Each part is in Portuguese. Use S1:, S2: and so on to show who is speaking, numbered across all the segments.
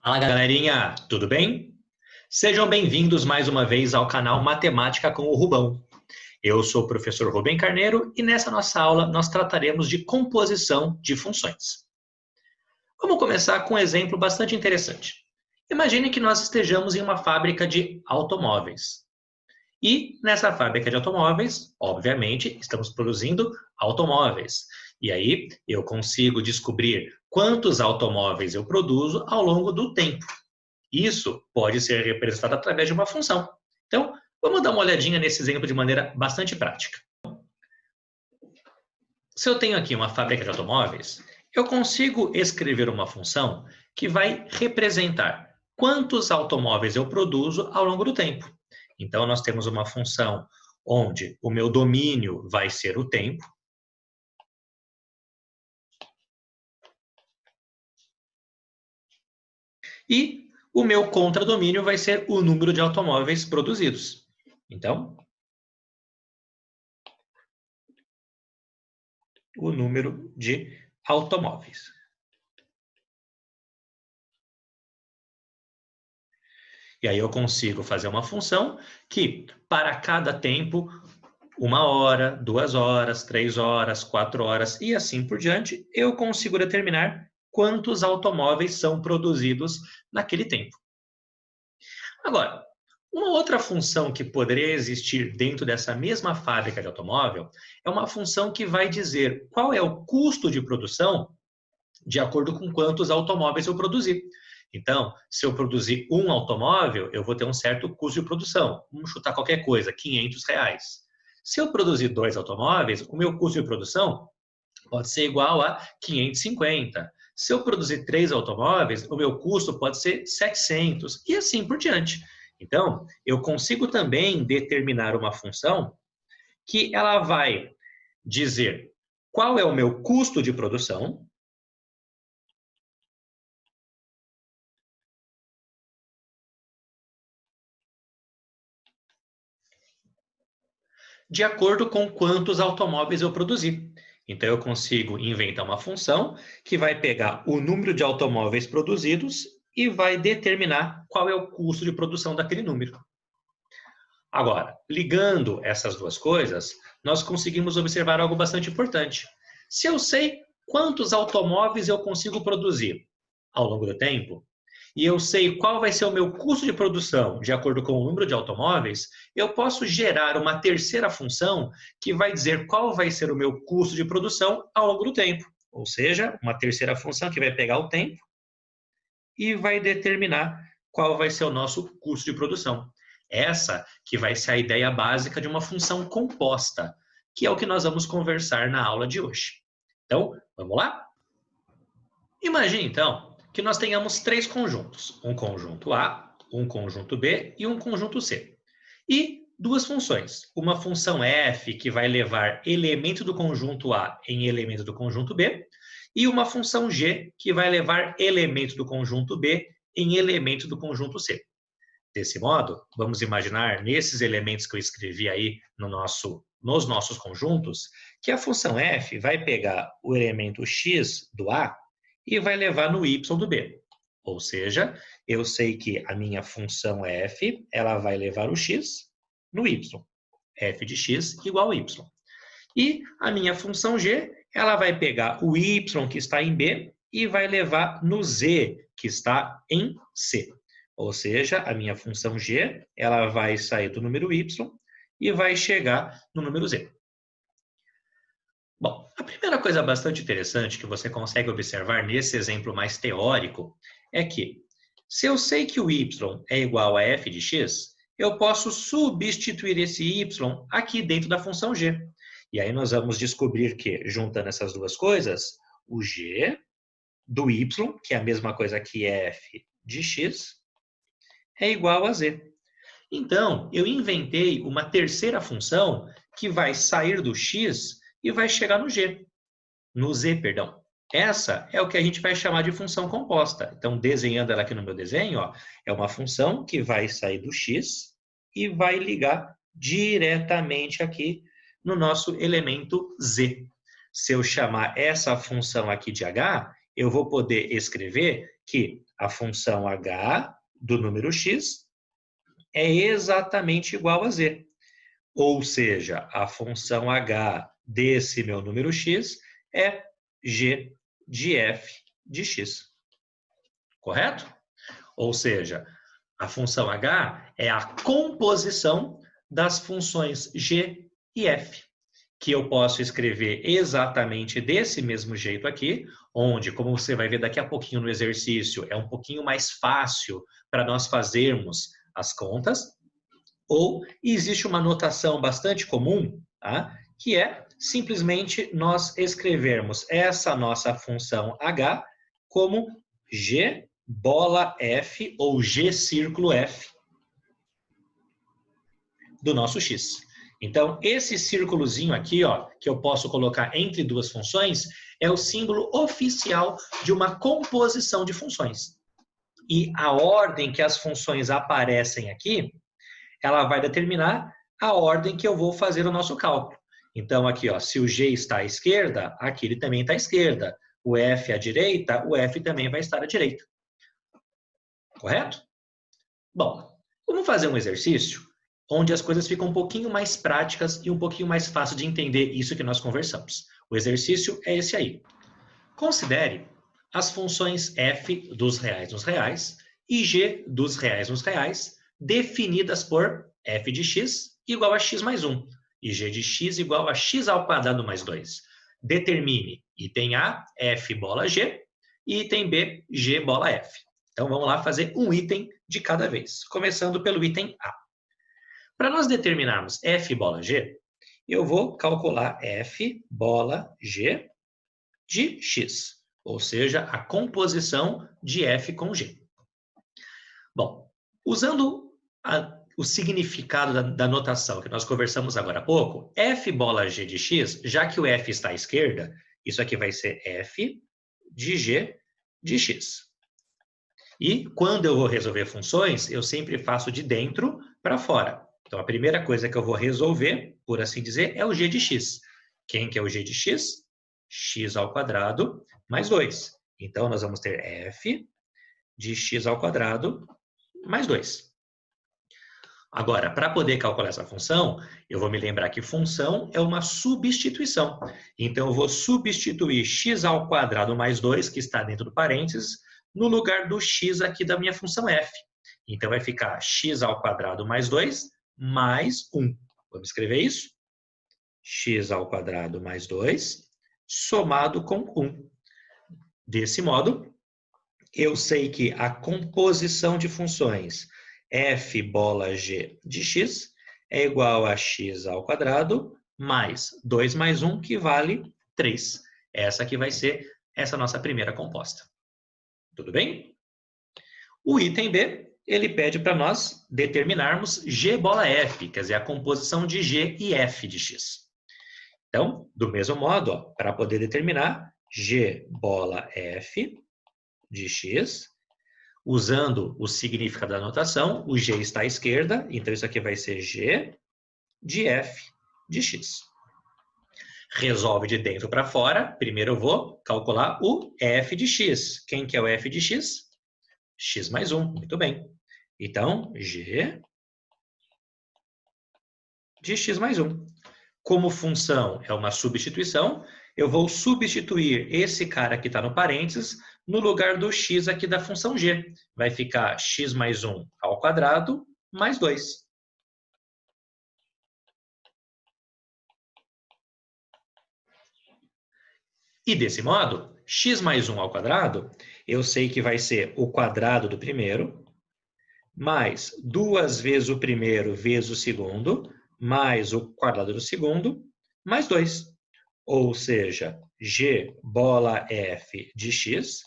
S1: Fala galerinha, tudo bem? Sejam bem-vindos mais uma vez ao canal Matemática com o Rubão. Eu sou o professor Rubem Carneiro e nessa nossa aula nós trataremos de composição de funções. Vamos começar com um exemplo bastante interessante. Imagine que nós estejamos em uma fábrica de automóveis. E nessa fábrica de automóveis, obviamente, estamos produzindo automóveis. E aí eu consigo descobrir quantos automóveis eu produzo ao longo do tempo. Isso pode ser representado através de uma função. Então, vamos dar uma olhadinha nesse exemplo de maneira bastante prática. Se eu tenho aqui uma fábrica de automóveis, eu consigo escrever uma função que vai representar quantos automóveis eu produzo ao longo do tempo. Então, nós temos uma função onde o meu domínio vai ser o tempo. E o meu contradomínio vai ser o número de automóveis produzidos. Então, o número de automóveis. E aí eu consigo fazer uma função que, para cada tempo, 1 hora, 2 horas, 3 horas, 4 horas e assim por diante, eu consigo determinar quantos automóveis são produzidos naquele tempo. Agora, uma outra função que poderia existir dentro dessa mesma fábrica de automóvel é uma função que vai dizer qual é o custo de produção de acordo com quantos automóveis eu produzi. Então, se eu produzir um automóvel, eu vou ter um certo custo de produção. Vamos chutar qualquer coisa, R$ 500. Se eu produzir 2 automóveis, o meu custo de produção pode ser igual a 550. Se eu produzir 3 automóveis, o meu custo pode ser 700 e assim por diante. Então, eu consigo também determinar uma função que ela vai dizer qual é o meu custo de produção de acordo com quantos automóveis eu produzi. Então, eu consigo inventar uma função que vai pegar o número de automóveis produzidos e vai determinar qual é o custo de produção daquele número. Agora, ligando essas duas coisas, nós conseguimos observar algo bastante importante. Se eu sei quantos automóveis eu consigo produzir ao longo do tempo, e eu sei qual vai ser o meu custo de produção de acordo com o número de automóveis, eu posso gerar uma terceira função que vai dizer qual vai ser o meu custo de produção ao longo do tempo. Ou seja, uma terceira função que vai pegar o tempo e vai determinar qual vai ser o nosso custo de produção. Essa que vai ser a ideia básica de uma função composta, que é o que nós vamos conversar na aula de hoje. Então, vamos lá? Imagine, então, que nós tenhamos 3 conjuntos. Um conjunto A, um conjunto B e um conjunto C. E 2 funções. Uma função f, que vai levar elemento do conjunto A em elemento do conjunto B, e uma função g, que vai levar elemento do conjunto B em elemento do conjunto C. Desse modo, vamos imaginar nesses elementos que eu escrevi aí nos nossos conjuntos, que a função f vai pegar o elemento x do A e vai levar no y do B. Ou seja, eu sei que a minha função f, ela vai levar o x no y. F de x igual a y. E a minha função g, ela vai pegar o y que está em B e vai levar no z, que está em C. Ou seja, a minha função g, ela vai sair do número y e vai chegar no número z. Bom, a primeira coisa bastante interessante que você consegue observar nesse exemplo mais teórico é que, se eu sei que o y é igual a f de x, eu posso substituir esse y aqui dentro da função g. E aí nós vamos descobrir que, juntando essas duas coisas, o g do y, que é a mesma coisa que f de x, é igual a z. Então, eu inventei uma terceira função que vai sair do x e vai chegar no g, no z, perdão. Essa é o que a gente vai chamar de função composta. Então, desenhando ela aqui no meu desenho, ó, é uma função que vai sair do x e vai ligar diretamente aqui no nosso elemento z. Se eu chamar essa função aqui de h, eu vou poder escrever que a função h do número x é exatamente igual a z. Ou seja, a função h desse meu número x é g de f de x. Correto? Ou seja, a função h é a composição das funções g e f, que eu posso escrever exatamente desse mesmo jeito aqui, onde, como você vai ver daqui a pouquinho no exercício, é um pouquinho mais fácil para nós fazermos as contas, ou existe uma notação bastante comum, tá? Que é simplesmente nós escrevermos essa nossa função h como g bola f ou g círculo f do nosso x. Então, esse círculozinho aqui, ó, que eu posso colocar entre duas funções, é o símbolo oficial de uma composição de funções. E a ordem que as funções aparecem aqui, ela vai determinar a ordem que eu vou fazer o nosso cálculo. Então, aqui, ó, se o g está à esquerda, aqui ele também está à esquerda. O f à direita, o f também vai estar à direita. Correto? Bom, vamos fazer um exercício onde as coisas ficam um pouquinho mais práticas e um pouquinho mais fácil de entender isso que nós conversamos. O exercício é esse aí. Considere as funções f dos reais nos reais e g dos reais nos reais definidas por f de x igual a x mais 1 e g de x igual a x ao quadrado mais 2. Determine item A, f bola g, e item B, g bola f. Então, vamos lá fazer um item de cada vez, começando pelo item A. Para nós determinarmos f bola g, eu vou calcular f bola g de x, ou seja, a composição de f com g. Bom, usando o significado da notação que nós conversamos agora há pouco, f bola g de x, já que o f está à esquerda, isso aqui vai ser f de g de x. E quando eu vou resolver funções, eu sempre faço de dentro para fora. Então, a primeira coisa que eu vou resolver, por assim dizer, é o g de x. Quem que é o g de x? X ao quadrado mais 2. Então, nós vamos ter f de x ao quadrado mais 2. Agora, para poder calcular essa função, eu vou me lembrar que função é uma substituição. Então, eu vou substituir x ao quadrado mais 2, que está dentro do parênteses, no lugar do x aqui da minha função f. Então, vai ficar x ao quadrado mais 2 mais 1. Vamos escrever isso? X ao quadrado mais 2 somado com 1. Desse modo, eu sei que a composição de funções f bola g de x é igual a x ao quadrado mais 2 mais 1, que vale 3. Essa aqui vai ser essa nossa primeira composta. Tudo bem? O item B, ele pede para nós determinarmos g bola f, quer dizer, a composição de g e f de x. Então, do mesmo modo, para poder determinar g bola f de x, usando o significado da notação, o g está à esquerda, então isso aqui vai ser g de f de x. Resolve de dentro para fora. Primeiro eu vou calcular o f de x. Quem que é o f de x? X mais 1. Muito bem. Então, g de x mais 1. Como função é uma substituição, eu vou substituir esse cara que está no parênteses no lugar do x aqui da função g. Vai ficar x mais 1 ao quadrado mais 2. E desse modo, x mais 1 ao quadrado, eu sei que vai ser o quadrado do primeiro, mais 2 vezes o primeiro vezes o segundo, mais o quadrado do segundo, mais 2. Ou seja, g bola f de x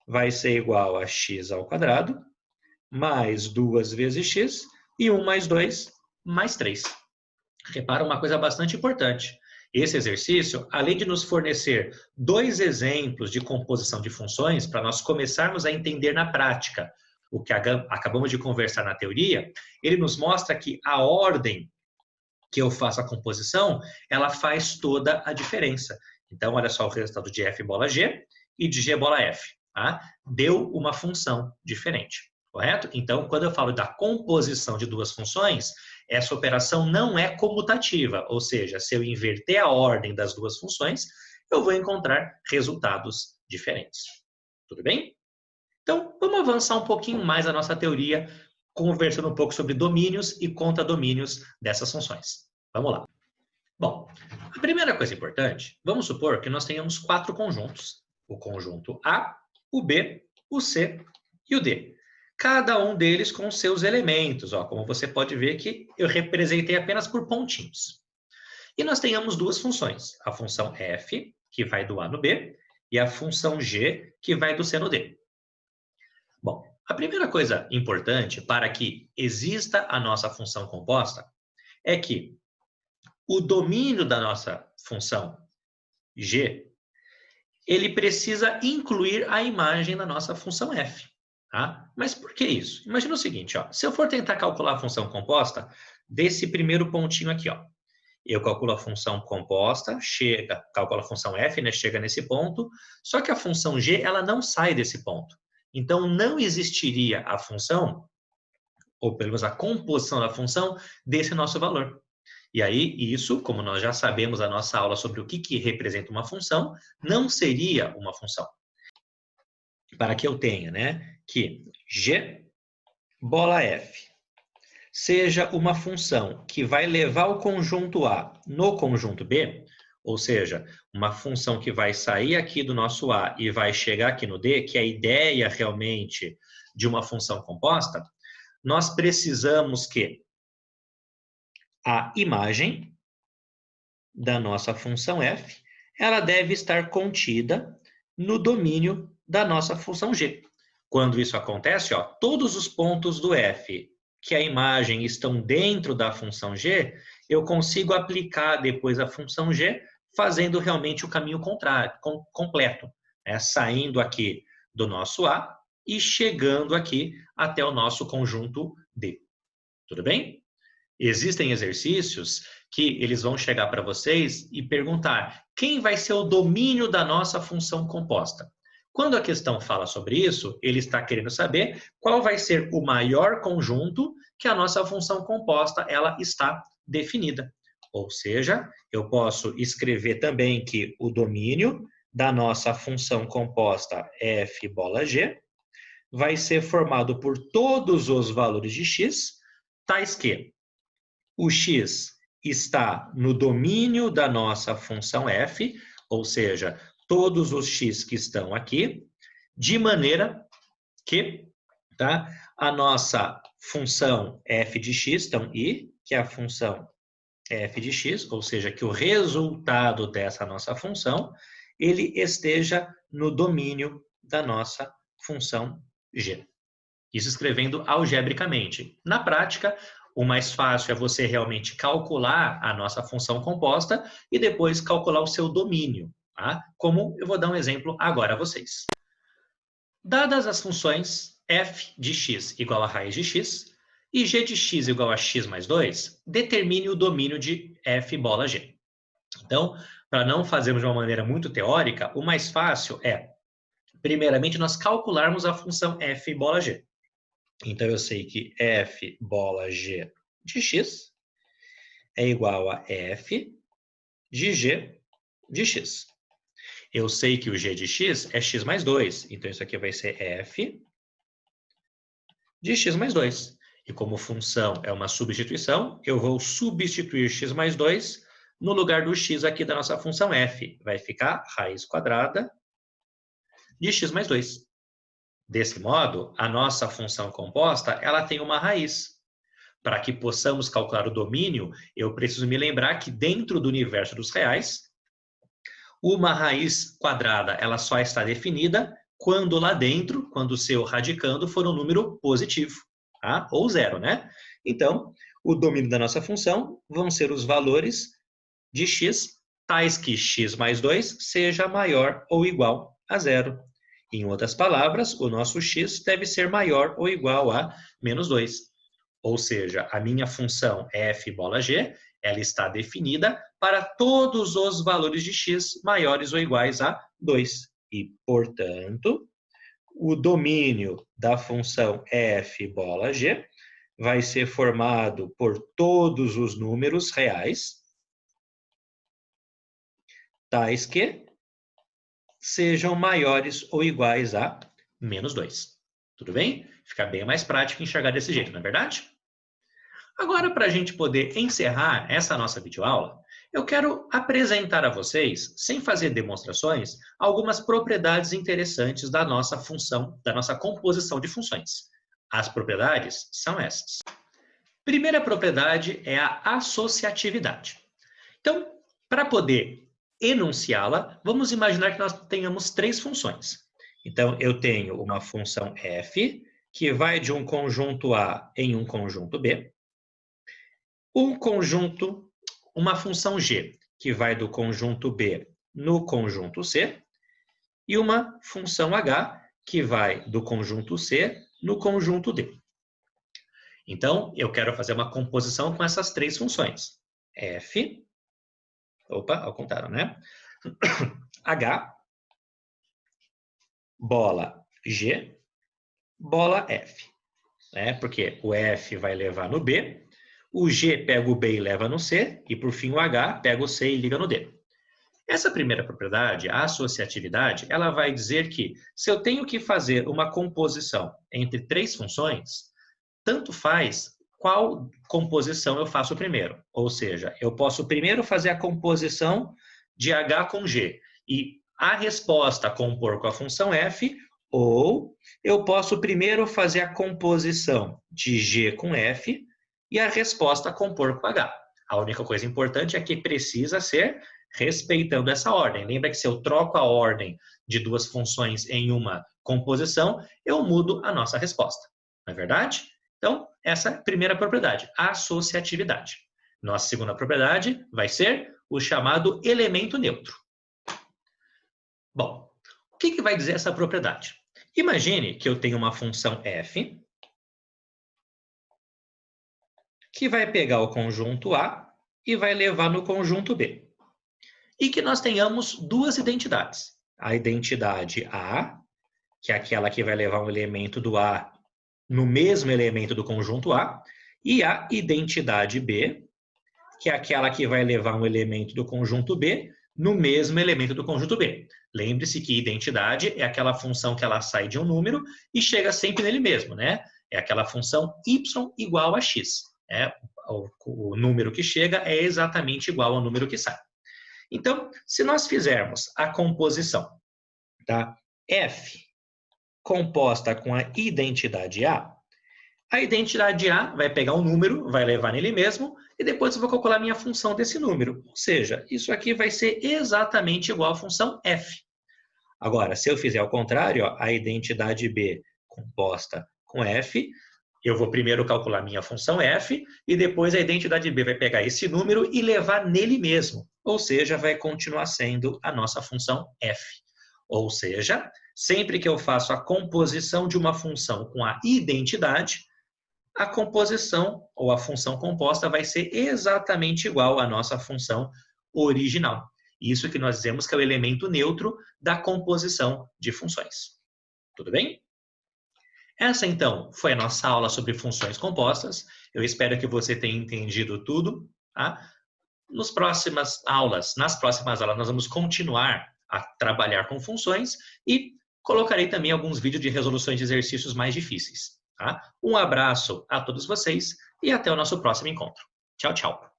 S1: vai ser igual a x ao quadrado, mais 2 vezes x, e 1 mais 2, mais 3. Repara uma coisa bastante importante. Esse exercício, além de nos fornecer 2 exemplos de composição de funções, para nós começarmos a entender na prática o que acabamos de conversar na teoria, ele nos mostra que a ordem que eu faço a composição, ela faz toda a diferença. Então, olha só o resultado de f bola g e de g bola f. tá? Deu uma função diferente, correto? Então, quando eu falo da composição de duas funções, essa operação não é comutativa, ou seja, se eu inverter a ordem das duas funções, eu vou encontrar resultados diferentes. Tudo bem? Então, vamos avançar um pouquinho mais a nossa teoria, conversando um pouco sobre domínios e contradomínios dessas funções. Vamos lá. Bom, a primeira coisa importante, vamos supor que nós tenhamos 4 conjuntos. O conjunto A, o B, o C e o D. Cada um deles com seus elementos, ó, como você pode ver que eu representei apenas por pontinhos. E nós tenhamos duas funções, a função f, que vai do A no B, e a função g, que vai do C no D. Bom, a primeira coisa importante para que exista a nossa função composta é que o domínio da nossa função g, ele precisa incluir a imagem da nossa função f. Tá? Mas por que isso? Imagina o seguinte, ó, se eu for tentar calcular a função composta desse primeiro pontinho aqui, ó, eu calculo a função composta, calculo a função f, né, chega nesse ponto, só que a função g ela não sai desse ponto. Então, não existiria a função, ou pelo menos a composição da função, desse nosso valor. E aí, isso, como nós já sabemos a nossa aula sobre o que representa uma função, não seria uma função. Para que eu tenha, né, que g bola f seja uma função que vai levar o conjunto A no conjunto B, ou seja, uma função que vai sair aqui do nosso A e vai chegar aqui no D, que é a ideia realmente de uma função composta, nós precisamos que a imagem da nossa função f, ela deve estar contida no domínio da nossa função g. Quando isso acontece, ó, todos os pontos do f que a imagem estão dentro da função g, eu consigo aplicar depois a função g, fazendo realmente o caminho contrário, completo, né? Saindo aqui do nosso A e chegando aqui até o nosso conjunto D. Tudo bem? Existem exercícios que eles vão chegar para vocês e perguntar quem vai ser o domínio da nossa função composta. Quando a questão fala sobre isso, ele está querendo saber qual vai ser o maior conjunto que a nossa função composta ela está definida. Ou seja, eu posso escrever também que o domínio da nossa função composta f bola g vai ser formado por todos os valores de x, tais que o x está no domínio da nossa função f, ou seja, todos os x que estão aqui, de maneira que a nossa função f de x, então i, que é a função f de x, ou seja, que o resultado dessa nossa função, ele esteja no domínio da nossa função g. Isso escrevendo algebricamente. Na prática, o mais fácil é você realmente calcular a nossa função composta e depois calcular o seu domínio. Tá? Como eu vou dar um exemplo agora a vocês. Dadas as funções f de x igual a raiz de x e g de x igual a x mais 2, determine o domínio de f bola g. Então, para não fazermos de uma maneira muito teórica, o mais fácil é, primeiramente, nós calcularmos a função f bola g. Então, eu sei que f bola g de x é igual a f de g de x. Eu sei que o g de x é x mais 2. Então, isso aqui vai ser f de x mais 2. E como função é uma substituição, eu vou substituir x mais 2 no lugar do x aqui da nossa função f. Vai ficar raiz quadrada de x mais 2. Desse modo, a nossa função composta ela tem uma raiz. Para que possamos calcular o domínio, eu preciso me lembrar que dentro do universo dos reais, uma raiz quadrada ela só está definida quando lá dentro, quando o seu radicando for um número positivo, tá? Ou zero, né? Então, o domínio da nossa função vão ser os valores de x, tais que x mais 2 seja maior ou igual a zero. Em outras palavras, o nosso x deve ser maior ou igual a menos 2. Ou seja, a minha função f bola g, ela está definida para todos os valores de x maiores ou iguais a 2. E, portanto, o domínio da função f bola g vai ser formado por todos os números reais, tais que sejam maiores ou iguais a menos 2. Tudo bem? Fica bem mais prático enxergar desse jeito, não é verdade? Agora, para a gente poder encerrar essa nossa videoaula, eu quero apresentar a vocês, sem fazer demonstrações, algumas propriedades interessantes da nossa função, da nossa composição de funções. As propriedades são essas. Primeira propriedade é a associatividade. Então, para poder enunciá-la, vamos imaginar que nós tenhamos três funções. Então, eu tenho uma função f, que vai de um conjunto A em um conjunto B. Uma função g, que vai do conjunto B no conjunto C. E uma função h, que vai do conjunto C no conjunto D. Então, eu quero fazer uma composição com essas três funções. F, ao contrário, né? H, bola G, bola F. Porque o F vai levar no B, o G pega o B e leva no C, e por fim o H pega o C e liga no D. Essa primeira propriedade, a associatividade, ela vai dizer que se eu tenho que fazer uma composição entre três funções, tanto faz qual composição eu faço primeiro. Ou seja, eu posso primeiro fazer a composição de H com G e a resposta compor com a função F, ou eu posso primeiro fazer a composição de G com F e a resposta compor com H. A única coisa importante é que precisa ser respeitando essa ordem. Lembra que se eu troco a ordem de duas funções em uma composição, eu mudo a nossa resposta. Não é verdade? Então, essa é a primeira propriedade, associatividade. Nossa segunda propriedade vai ser o chamado elemento neutro. Bom, o que vai dizer essa propriedade? Imagine que eu tenho uma função f que vai pegar o conjunto A e vai levar no conjunto B. E que nós tenhamos duas identidades. A identidade A, que é aquela que vai levar um elemento do A no mesmo elemento do conjunto A, e a identidade B, que é aquela que vai levar um elemento do conjunto B no mesmo elemento do conjunto B. Lembre-se que identidade é aquela função que ela sai de um número e chega sempre nele mesmo, né? É aquela função y igual a x. O número que chega é exatamente igual ao número que sai. Então, se nós fizermos a composição da f composta com a identidade a identidade A vai pegar um número, vai levar nele mesmo, e depois eu vou calcular a minha função desse número. Ou seja, isso aqui vai ser exatamente igual à função f. Agora, se eu fizer ao contrário, a identidade B composta com f, eu vou primeiro calcular minha função f, e depois a identidade B vai pegar esse número e levar nele mesmo. Ou seja, vai continuar sendo a nossa função f. Ou seja, sempre que eu faço a composição de uma função com a identidade, a composição ou a função composta vai ser exatamente igual à nossa função original. Isso que nós dizemos que é o elemento neutro da composição de funções. Tudo bem? Essa, então, foi a nossa aula sobre funções compostas. Eu espero que você tenha entendido tudo. Tá? Nas próximas aulas, nós vamos continuar a trabalhar com funções e colocarei também alguns vídeos de resoluções de exercícios mais difíceis. Tá? Um abraço a todos vocês e até o nosso próximo encontro. Tchau, tchau.